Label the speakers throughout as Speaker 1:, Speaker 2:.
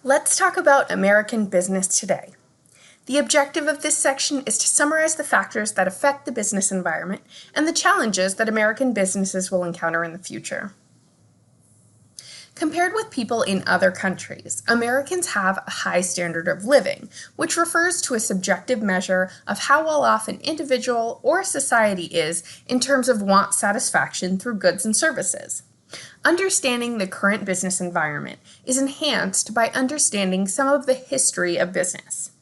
Speaker 1: Let's talk about American business today. The objective of this section is to summarize the factors that affect the business environment and the challenges that American businesses will encounter in the future. Compared with people in other countries, Americans have a high standard of living, which refers to a subjective measure of how well off an individual or society is in terms of want satisfaction through goods and services. Understanding the current business environment is enhanced by understanding some of the history of business.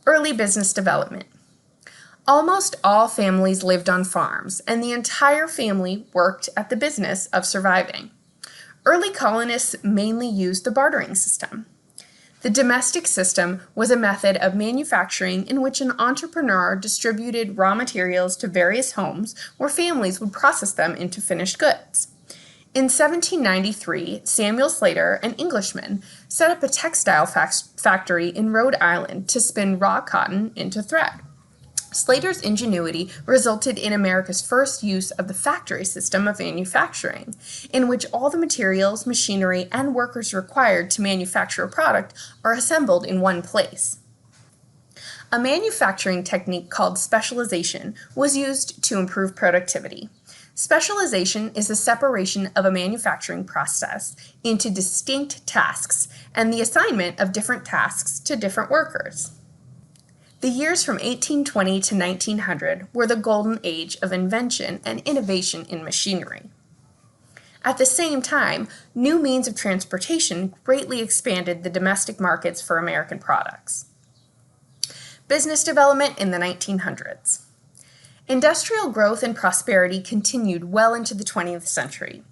Speaker 1: Early business development. Almost all families lived on farms, and the entire family worked at the business of surviving. Early colonists mainly used the bartering system. The domestic system was a method of manufacturing in which an entrepreneur distributed raw materials to various homes where families would process them into finished goods. In 1793, Samuel Slater, an Englishman, set up a textile factory in Rhode Island to spin raw cotton into thread. Slater's ingenuity resulted in America's first use of the factory system of manufacturing, in which all the materials, machinery, and workers required to manufacture a product are assembled in one place. A manufacturing technique called specialization was used to improve productivity. Specialization is the separation of a manufacturing process into distinct tasks and the assignment of different tasks to different workers. The years from 1820 to 1900 were the golden age of invention and innovation in machinery. At the same time, new means of transportation greatly expanded the domestic markets for American products. Business development in the 1900s. Industrial growth and prosperity continued well into the 20th century.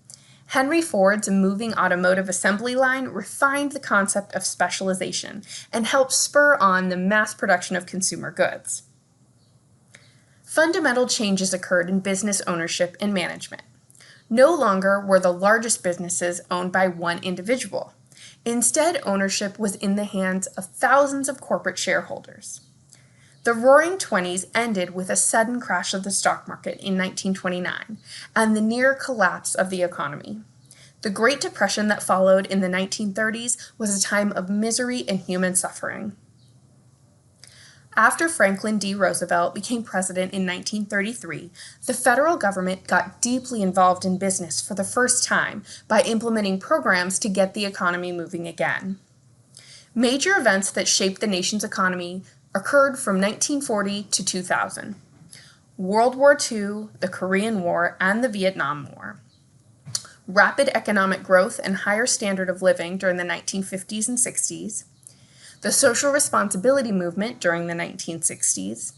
Speaker 1: Henry Ford's moving automotive assembly line refined the concept of specialization and helped spur on the mass production of consumer goods. Fundamental changes occurred in business ownership and management. No longer were the largest businesses owned by one individual. Instead, ownership was in the hands of thousands of corporate shareholders. The Roaring Twenties ended with a sudden crash of the stock market in 1929 and the near collapse of the economy. The Great Depression that followed in the 1930s was a time of misery and human suffering. After Franklin D. Roosevelt became president in 1933, the federal government got deeply involved in business for the first time by implementing programs to get the economy moving again. Major events that shaped the nation's economy occurred from 1940 to 2000. World War II, the Korean War, and the Vietnam War. Rapid economic growth and higher standard of living during the 1950s and 60s. The social responsibility movement during the 1960s.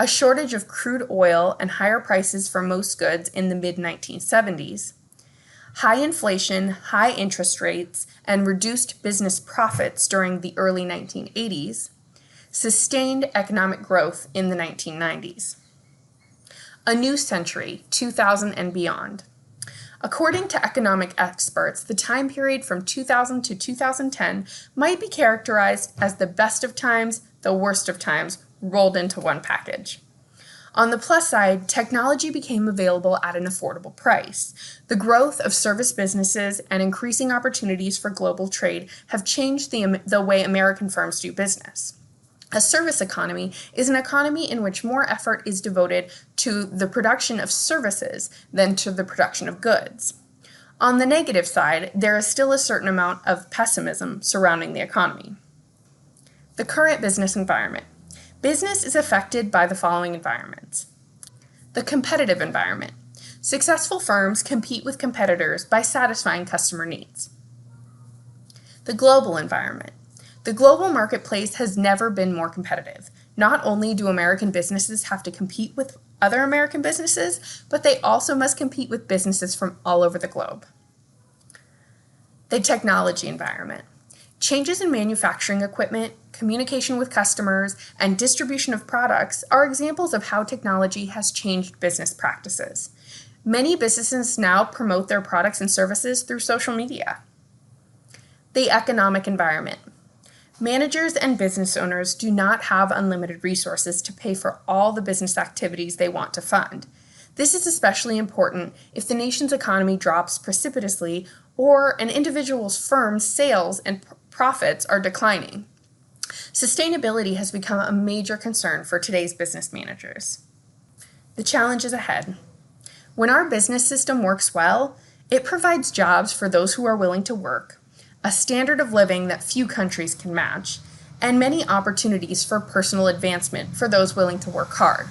Speaker 1: A shortage of crude oil and higher prices for most goods in the mid-1970s. High inflation, high interest rates, and reduced business profits during the early 1980s. Sustained economic growth in the 1990s. A new century, 2000 and beyond. According to economic experts, the time period from 2000 to 2010 might be characterized as the best of times, the worst of times, rolled into one package. On the plus side, technology became available at an affordable price. The growth of service businesses and increasing opportunities for global trade have changed the way American firms do business. A service economy is an economy in which more effort is devoted to the production of services than to the production of goods. On the negative side, there is still a certain amount of pessimism surrounding the economy. The current business environment. Business is affected by the following environments. The competitive environment. Successful firms compete with competitors by satisfying customer needs. The global environment. The global marketplace has never been more competitive. Not only do American businesses have to compete with other American businesses, but they also must compete with businesses from all over the globe. The technology environment. Changes in manufacturing equipment, communication with customers, and distribution of products are examples of how technology has changed business practices. Many businesses now promote their products and services through social media. The economic environment. Managers and business owners do not have unlimited resources to pay for all the business activities they want to fund. This is especially important if the nation's economy drops precipitously or an individual's firm's sales and profits are declining. Sustainability has become a major concern for today's business managers. The challenge is ahead. When our business system works well, it provides jobs for those who are willing to work, a standard of living that few countries can match, and many opportunities for personal advancement for those willing to work hard.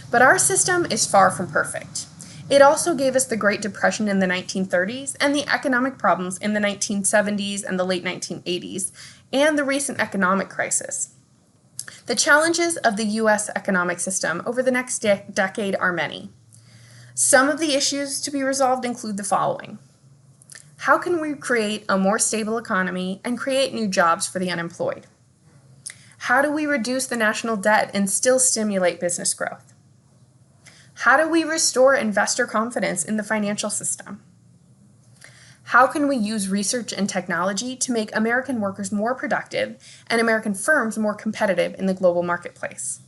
Speaker 1: But our system is far from perfect. It also gave us the Great Depression in the 1930s and the economic problems in the 1970s and the late 1980s, and the recent economic crisis. The challenges of the U.S. economic system over the next decade are many. Some of the issues to be resolved include the following. How can we create a more stable economy and create new jobs for the unemployed? How do we reduce the national debt and still stimulate business growth? How do we restore investor confidence in the financial system? How can we use research and technology to make American workers more productive and American firms more competitive in the global marketplace?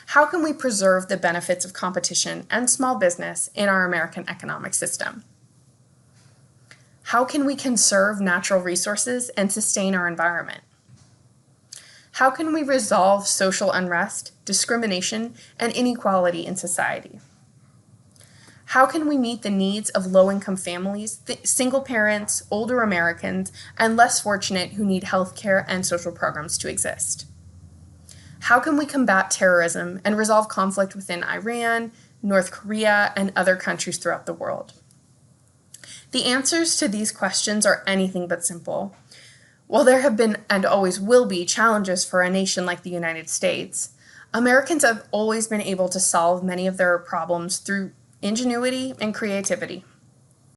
Speaker 1: How can we preserve the benefits of competition and small business in our American economic system? How can we conserve natural resources and sustain our environment? How can we resolve social unrest, discrimination, and inequality in society? How can we meet the needs of low-income families, single parents, older Americans, and less fortunate who need health care and social programs to exist? How can we combat terrorism and resolve conflict within Iran, North Korea, and other countries throughout the world? The answers to these questions are anything but simple. While there have been and always will be challenges for a nation like the United States, Americans have always been able to solve many of their problems through ingenuity and creativity.